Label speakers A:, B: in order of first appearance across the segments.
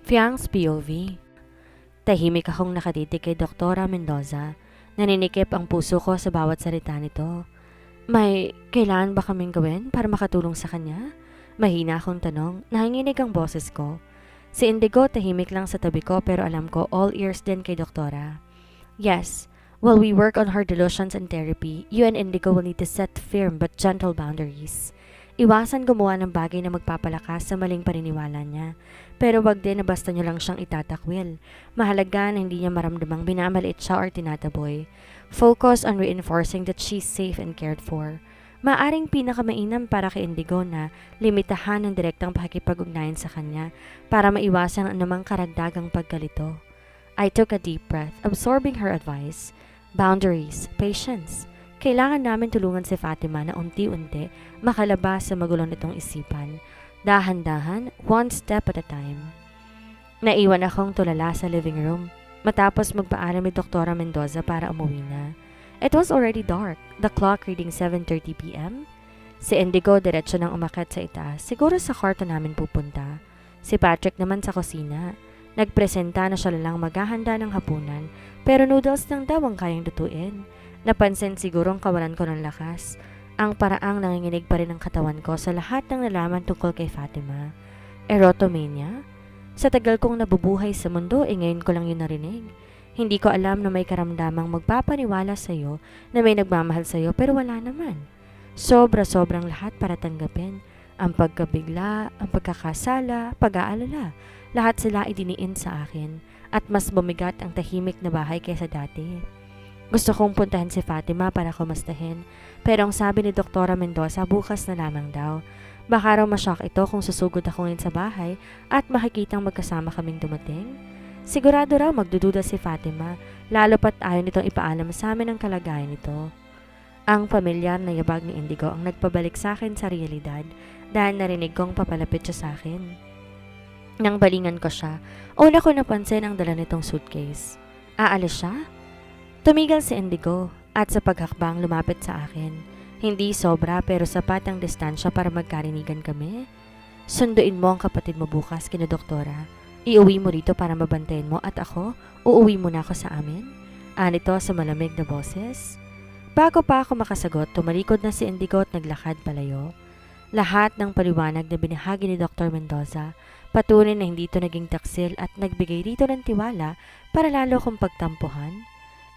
A: Fiang's POV. Tahimik akong nakatitig kay Doktora Mendoza. Naninikip ang puso ko sa bawat salita nito. May kailangan ba kaming gawin para makatulong sa kanya? Mahina akong tanong, nahinginig ang boses ko. Si Indigo tahimik lang sa tabi ko pero alam ko all ears din kay Doktora. Yes, while we work on her delusions and therapy, you and Indigo will need to set firm but gentle boundaries. Iwasan gumawa ng bagay na magpapalakas sa maling paniniwala niya. Pero wag din na basta nyo lang siyang itatakwil. Mahalaga na hindi niya maramdamang binamaliit siya or tinataboy. Focus on reinforcing that she's safe and cared for. Maaring pinakamainam para kay Indigo na limitahan ng direktang pakikipag-ugnayan sa kanya para maiwasan ang anumang karagdagang pagkalito. I took a deep breath, absorbing her advice. Boundaries, patience. Kailangan namin tulungan si Fatima na unti-unti makalabas sa magulo nitong isipan. Dahan-dahan, one step at a time. Naiwan akong tulala sa living room matapos magpaalam ni Doktora Mendoza para umuwi na. It was already dark, the clock reading 7:30 p.m. Si Indigo diretso nang umakyat sa itaas, siguro sa kwarto namin pupunta. Si Patrick naman sa kusina. Nagpresenta na siya lang maghahanda ng hapunan, pero noodles lang daw ang kayang lutuin. Napansin siguro ang kawalan ko ng lakas. Ang paraang nanginginig pa rin ang katawan ko sa lahat ng nalaman tungkol kay Fatima. Erotomania? Sa tagal kong nabubuhay sa mundo, ngayon ko lang yun narinig. Hindi ko alam na may karamdamang magpapaniwala sa'yo na may nagmamahal sa'yo pero wala naman. Sobra-sobrang lahat para tanggapin. Ang pagkabigla, ang pagkakasala, pag-aalala. Lahat sila idiniin sa akin at mas bumigat ang tahimik na bahay kaysa dati. Gusto kong puntahan si Fatima para kumustahin pero ang sabi ni Doktora Mendoza bukas na lamang daw. Baka raw mashock ito kung susugod ako ngayon sa bahay at makikitang magkasama kaming dumating. Sigurado raw magdududa si Fatima lalo pat ayaw nitong ipaalam sa amin ang kalagayan nito. Ang pamilyar na yabag ni Indigo ang nagpabalik sa akin sa realidad dahil narinig kong papalapit siya sa akin. Nang balingan ko siya, una ko napansin ang dala nitong suitcase. Aalis siya? Tumigal si Indigo at sa paghakbang lumapit sa akin. Hindi sobra pero sapat ang distansya para magkarinigan kami. Sunduin mo ang kapatid mo bukas kina Doktora. Iuwi mo rito para mabantayan mo at ako, uuwi muna ako sa amin. Anito sa malamig na boses. Bago pa ako makasagot, tumalikod na si Indigo at naglakad palayo. Lahat ng paliwanag na binahagi ni Dr. Mendoza, patunay na hindi ito naging taksil at nagbigay rito ng tiwala para lalo kong pagtampuhan.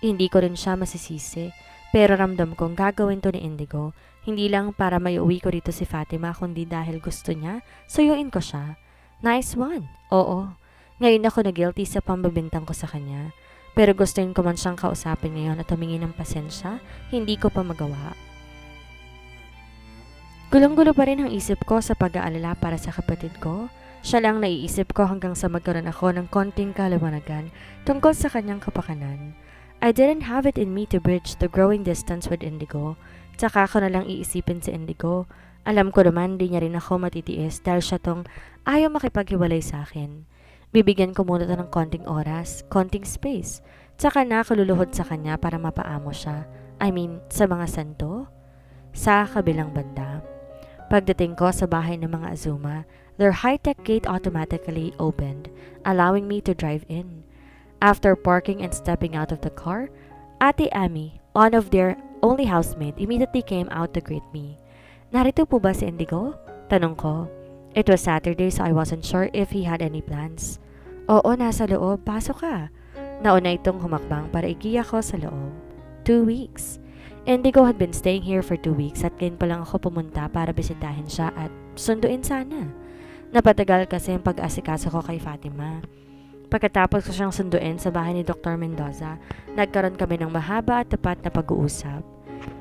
A: Hindi ko rin siya masisisi, pero ramdam kong gagawin to ni Indigo, hindi lang para maiuwi ko rito si Fatima kundi dahil gusto niya, suyuin ko siya. Nice one, oo. Ngayon ako na-guilty sa pambabintang ko sa kanya, pero gustuin ko man siyang kausapin ngayon at humingi ng pasensya, hindi ko pa magawa. Gulong-gulo pa rin ang isip ko sa pag-aalala para sa kapatid ko. Siya lang naiisip ko hanggang sa magkaroon ako ng konting kaliwanagan tungkol sa kanyang kapakanan. I didn't have it in me to bridge the growing distance with Indigo. Tsaka ko na lang iisipin si Indigo. Alam ko naman di niya rin ako matitiis dahil siya tong ayaw makipaghiwalay sa akin. Bibigyan ko muna ito ng konting oras, konting space. Tsaka na ako luluhod sa kanya para mapaamo siya. I mean, sa mga santo. Sa kabilang banda. Pagdating ko sa bahay ng mga Azuma, their high-tech gate automatically opened, allowing me to drive in. After parking and stepping out of the car, Ate Amy, one of their only housemate, immediately came out to greet me. Narito po ba si Indigo? Tanong ko. It was Saturday so I wasn't sure if he had any plans. Oo, nasa loob. Pasok ka. Nauna itong humakbang para igiya ko sa loob. 2 weeks. Indigo had been staying here for 2 weeks at ngayon pa lang ako pumunta para bisitahin siya at sunduin sana. Napatagal kasi ang pag-asikaso ko kay Fatima. Pagkatapos ko siyang sunduin sa bahay ni Dr. Mendoza, nagkaroon kami ng mahaba at tapat na pag-uusap.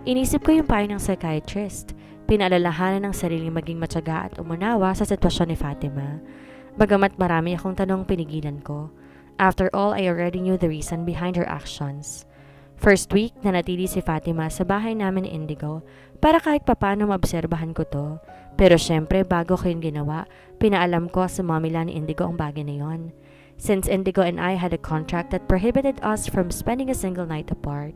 A: Inisip ko yung payo ng psychiatrist. Pinaalalahanan ng sarili maging matyaga at umunawa sa sitwasyon ni Fatima. Bagamat marami akong tanong pinigilan ko. After all, I already knew the reason behind her actions. First week, nanatili si Fatima sa bahay namin ni Indigo para kahit papano maobserbahan ko to. Pero syempre, bago ko yun ginawa, pinaalam ko sa mamila ni Indigo ang bagay na yon. Since Indigo and I had a contract that prohibited us from spending a single night apart,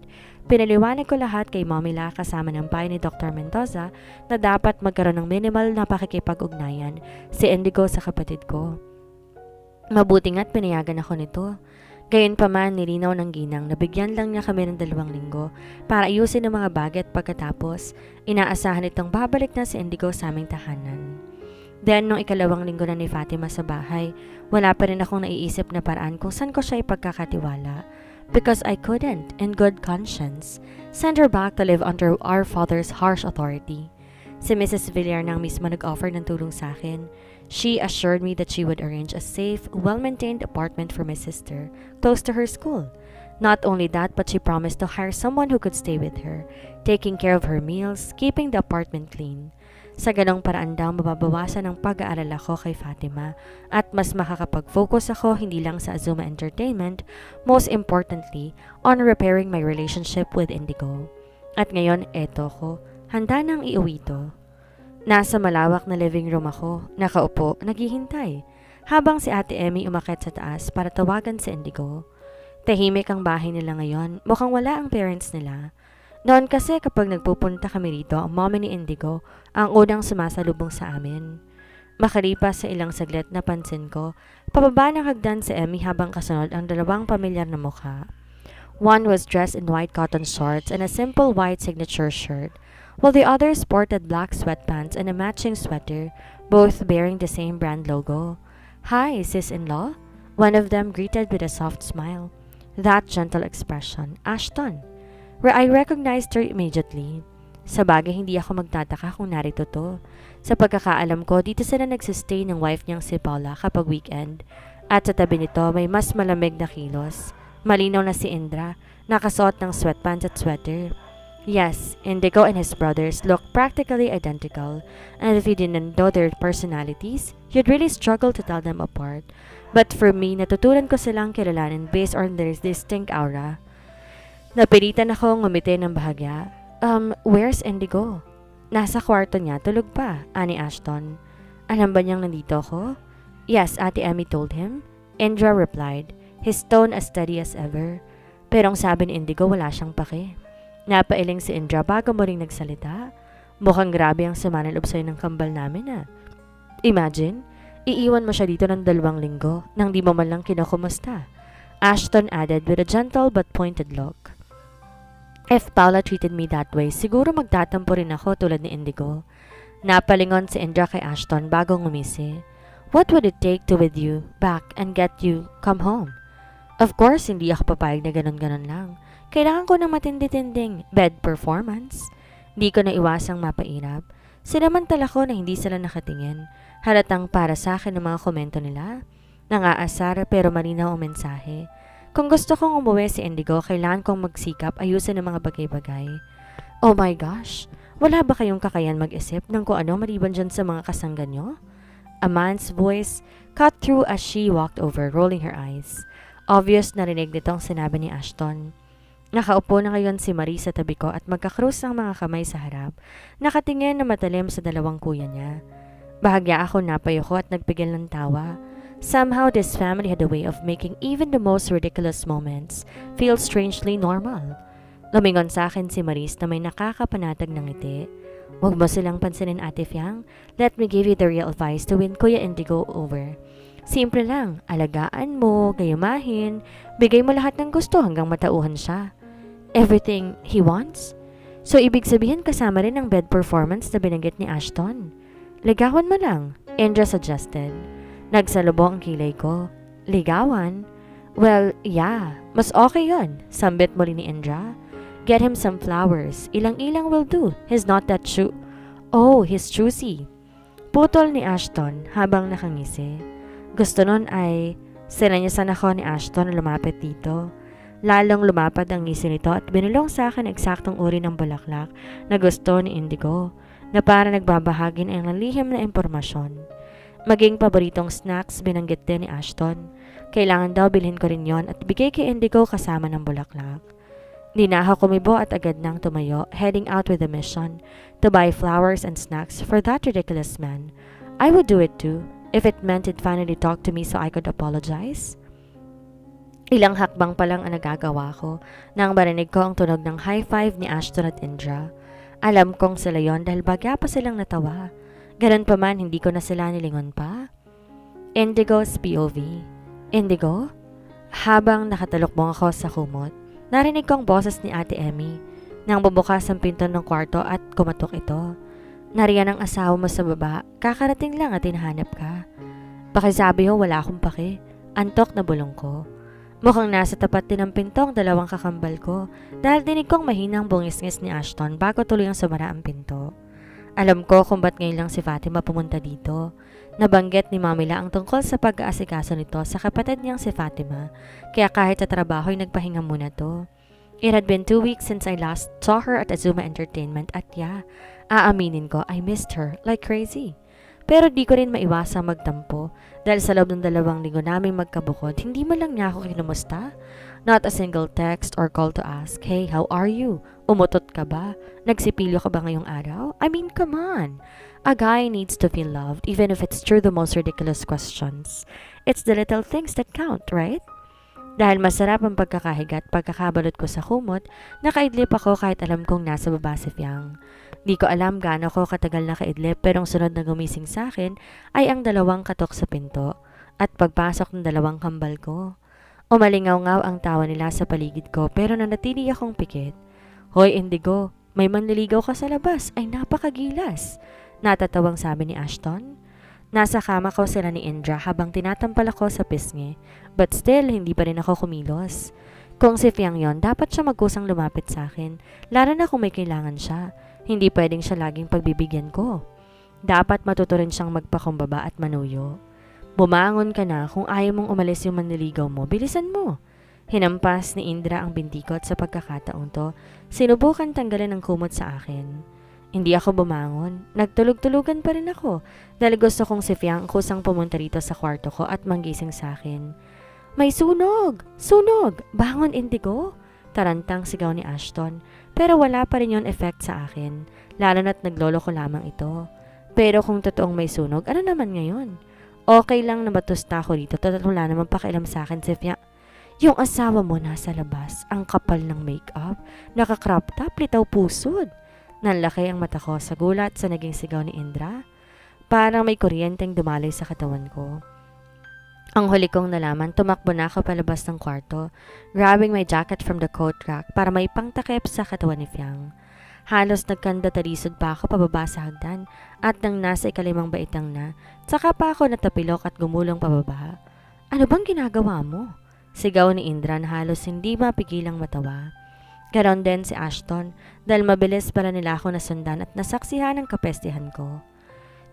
A: pinaliwanag ko lahat kay mamila kasama ng payo ni Dr. Mendoza na dapat magkaroon ng minimal na pakikipag-ugnayan si Indigo sa kapatid ko. Mabuti nga't pinayagan ako nito. Gayunpaman, nilinaw ng ginang na bigyan lang niya kami ng 2 linggo para ayusin ang mga bagay at pagkatapos, inaasahan itong babalik na si Indigo sa aming tahanan. Then, nung 2 linggo na ni Fatima sa bahay, wala pa rin akong naiisip na paraan kung saan ko siya ipagkakatiwala because I couldn't, in good conscience, send her back to live under our father's harsh authority. Si Mrs. Villar nang mismo nag-offer ng tulong sa akin. She assured me that she would arrange a safe, well-maintained apartment for my sister, close to her school. Not only that, but she promised to hire someone who could stay with her, taking care of her meals, keeping the apartment clean. Sa ganong paraan daw mababawasan ang pag-aalala ko kay Fatima at mas makakapag-focus ako hindi lang sa Azuma Entertainment, most importantly, on repairing my relationship with Indigo. At ngayon, eto ko, handa nang iuwi to. Nasa malawak na living room ako, nakaupo, naghihintay, habang si Ate Emmy umakyat sa taas para tawagan si Indigo. Tahimik ang bahay nila ngayon, mukhang wala ang parents nila. Noon kasi kapag nagpupunta kami rito, ang mommy ni Indigo ang unang sumasalubong sa amin. Makalipas sa ilang saglit napansin ko, pababa ng hagdan si Emmy habang kasunod ang 2 pamilyar na mukha. One was dressed in white cotton shorts and a simple white signature shirt, while the other sported black sweatpants and a matching sweater, both bearing the same brand logo. "Hi, sis-in-law?" One of them greeted with a soft smile. That gentle expression, Ashton. I recognized her immediately. Sa bagay, hindi ako magtataka kung narito to. Sa pagkakaalam ko, dito sila nagsistay ng wife niyang si Paula kapag weekend. At sa tabi nito, may mas malamig na kilos. Malinaw na si Indra, nakasuot ng sweatpants at sweater. Yes, Indigo and his brothers look practically identical, and if you didn't know their personalities, you'd really struggle to tell them apart. But for me, natutunan ko silang kilalanin based on their distinct aura. Napilitan akong ngumiti ng bahagya. Where's Indigo? Nasa kwarto niya, tulog pa, ani Ashton. Alam ba niyang nandito ako? Yes, Ate Emmy told him. Indra replied, his tone as steady as ever. Pero ang sabi ni Indigo, wala siyang pake. Napailing si Indra bago mo ring nagsalita. Mukhang grabe ang sama ng loob sa'yo ng kambal namin Imagine, iiwan mo siya dito ng 2 linggo nang di mo man lang kinukumusta. Ashton added with a gentle but pointed look. If Paula treated me that way, siguro magtatampo rin ako tulad ni Indigo. Napalingon si Indra kay Ashton bago ngumisi. What would it take to with you back and get you come home? Of course, hindi ako papayag na ganon-ganon lang. Kailangan ko ng matindi-tinding bed performance. Di ko na iwasang mapairap. Sinamantala ko na hindi sila nakatingin. Halatang para sa akin ang mga komento nila. Nangaasar pero malinaw ang mensahe. Kung gusto kong umuwi si Indigo, kailangan kong magsikap ayusin ang mga bagay-bagay. Oh my gosh! Wala ba kayong kakayan mag-isip ng kung ano maliban dyan sa mga kasangga nyo? A man's voice cut through as she walked over, rolling her eyes. Obvious narinig nitong sinabi ni Ashton. Nakaupo na ngayon si Marie sa tabi ko at magkakrus ang mga kamay sa harap, nakatingin na matalim sa 2 kuya niya. Bahagya ako napayoko at nagpigil ng tawa. Somehow this family had a way of making even the most ridiculous moments feel strangely normal. Lumingon sa akin si Maris na may nakakapanatag ng ngiti. Huwag mo silang pansinin, Ate Fiang. Let me give you the real advice to win Kuya Indigo over. Simple lang, alagaan mo, gayumahin, bigay mo lahat ng gusto hanggang matauhan siya. Everything he wants? So ibig sabihin kasama rin ang bed performance na binanggit ni Ashton. Ligawan mo lang, Indra suggested. Nagsalubong ang kilay ko. Ligawan? Well, yeah, mas okay yun, sambit muli ni Indra. Get him some flowers, ilang-ilang will do, he's not that Oh, he's choosy. Putol ni Ashton habang nakangisi. Gusto nun ay sinanyasan ako ni Ashton na lumapit dito. Lalong lumapad ang ngisi nito at binulong sa akin eksaktong uri ng bulaklak na gusto ni Indigo na para nagbabahagi ng lihim na impormasyon. Maging paboritong snacks binanggit din ni Ashton. Kailangan daw bilhin ko rin yon at bigay kay Indigo kasama ng bulaklak. Di na ako kumibo at agad nang tumayo, heading out with a mission to buy flowers and snacks for that ridiculous man. I would do it too if it meant he'd finally talk to me so I could apologize. Ilang hakbang pa lang ang nagagawa ko nang marinig ko ang tunog ng high five ni Ashton at Indra. Alam kong sila yon dahil bagya pa silang natawa. Ganun pa man, hindi ko na sila nilingon pa. Indigo's POV. Indigo? Habang nakatalukbong ako sa kumot, narinig kong boses ni Ate Emmy nang bubukas ang pinto ng kwarto at kumatok ito. Nariyan ang asawa mo sa baba, kakarating lang at hinahanap ka. Pakisabi ho, wala akong pake. Antok na bulong ko. Mukhang nasa tapat din ng pinto ang dalawang kakambal ko dahil dinig kong mahinang bungisngis ni Ashton bago tuluyang sumara ang pinto. Alam ko kung ba't ngayon lang si Fatima pumunta dito. Nabanggit ni Mamila ang tungkol sa pag-aasikaso nito sa kapatid niyang si Fatima, kaya kahit sa trabaho ay nagpahinga muna to. It had been 2 weeks since I last saw her at Azuma Entertainment at aaminin ko I missed her like crazy. Pero di ko rin maiwasang magtampo dahil sa loob ng 2 linggo naming magkabukod, hindi man lang niya ako kinumusta. Not a single text or call to ask, hey, how are you? Umutot ka ba? Nagsipilyo ka ba ngayong araw? I mean, come on. A guy needs to feel loved even if it's through the most ridiculous questions. It's the little things that count, right? Dahil masarap ang pagkakahiga at pagkakabalot ko sa kumot, nakaidlip ako kahit alam kong nasa baba si Fiang. Di ko alam gaano ko katagal nakaidlip pero ang sunod na gumising sa akin ay ang 2 katok sa pinto at pagpasok ng 2 kambal ko. Umalingaw-ngaw ang tawa nila sa paligid ko pero nanatili akong pikit. Hoy Indigo, may manliligaw ka sa labas, ay napakagilas. Natatawang sabi ni Ashton. Nasa kama ko sila ni Indra habang tinatampal ako sa pisngi. But still, hindi pa rin ako kumilos. Kung si Fiang yon, dapat siya magkusang lumapit sa akin. Lalo na kung may kailangan siya. Hindi pwedeng siya laging pagbibigyan ko. Dapat matuto rin siyang magpakumbaba at manuyo. Bumangon ka na, kung ayaw mong umalis yung manliligaw mo, bilisan mo. Hinampas ni Indra ang bintikot sa pagkakataong to. Sinubukan tanggalin ang kumot sa akin. Hindi ako bumangon. Nagtulog-tulugan pa rin ako dahil gusto kong si Fiang kusang pumunta rito sa kwarto ko at manggising sa akin. May sunog! Sunog! Bangon, Indigo! Tarantang sigaw ni Ashton. Pero wala pa rin yon effect sa akin. Lalo na't naglolo ko lamang ito. Pero kung totoong may sunog, ano naman ngayon? Okay lang na batusta ako rito. Total wala naman pakialam sa akin si Fiang. Yung asawa mo nasa labas, ang kapal ng makeup, naka-crop top, litaw pusod. Nanlaki ang mata ko sa gulat sa naging sigaw ni Indra. Parang may kuryenteng dumaloy sa katawan ko. Ang huli kong nalaman, tumakbo na ako palabas ng kwarto, grabbing my jacket from the coat rack para may pangtakip sa katawan ni Fiang. Halos nagkanda-talisod pa ako pababa sa hagdan at nang nasa 5 baitang na, saka pa ako natapilok at gumulong pababa. Ano bang ginagawa mo? Sigaw ni Indra na halos hindi mapigilang matawa. Ganon din si Ashton dahil mabilis pala nila ako nasundan at nasaksihan ang kapestihan ko.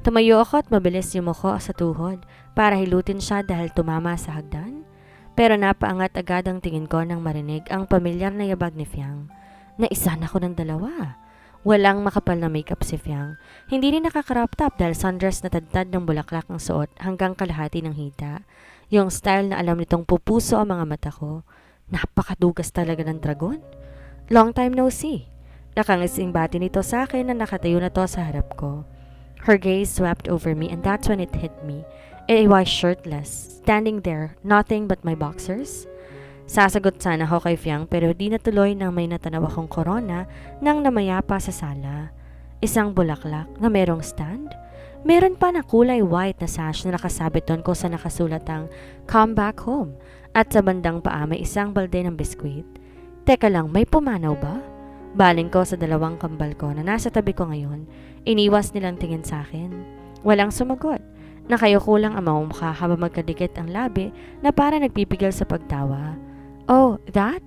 A: Tumayo ako at mabilis yumuko sa tuhod para hilutin siya dahil tumama sa hagdan. Pero napaangat agad ang tingin ko nang marinig ang pamilyar na yabag ni Fiang. Naisan ako ng 2. Walang makapal na makeup si Fiang. Hindi rin naka-crop top dahil sundress na tadtad ng bulaklak ang suot hanggang kalahati ng hita. Yung style na alam nitong pupuso ang mga mata ko. Napakadugas talaga ng dragon. Long time no see. Nakangising bati nito sa akin na nakatayo na to sa harap ko. Her gaze swept over me and that's when it hit me. I was shirtless, standing there, nothing but my boxers. Sasagot sana ako kay Fiang pero di natuloy nang may natanaw akong corona nang namayapa sa sala. Isang bulaklak na merong stand. Meron pa na kulay white na sash na nakasabit doon ko sa nakasulat ang "Come back home" at sa bandang paa may isang balde ng biskwit. Teka lang, may pumanaw ba? Baling ko sa 2 kambal ko na nasa tabi ko ngayon. Iniwas nilang tingin sa akin. Walang sumagot. Nakayuko lang ang mga mukha habang magkadikit ang labi na para nagpipigil sa pagtawa. Oh, that?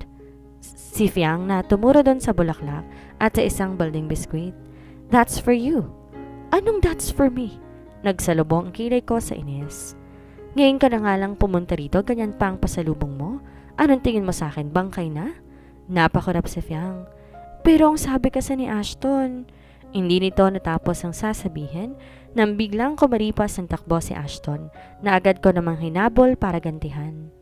A: Si Fiang na tumuro doon sa bulaklak at sa isang balding biskwit. That's for you. Anong that's for me? Nagsalubong ang kilay ko sa inis. Ngayon ka na nga lang pumunta rito, ganyan pa ang pasalubong mo? Anong tingin mo sa akin, bangkay na? Napakurap si Fiang. Pero ang sabi kasi ni Ashton, hindi nito natapos ang sasabihin nang biglang kumaripas ng takbo si Ashton na agad ko namang hinabol para gantihan.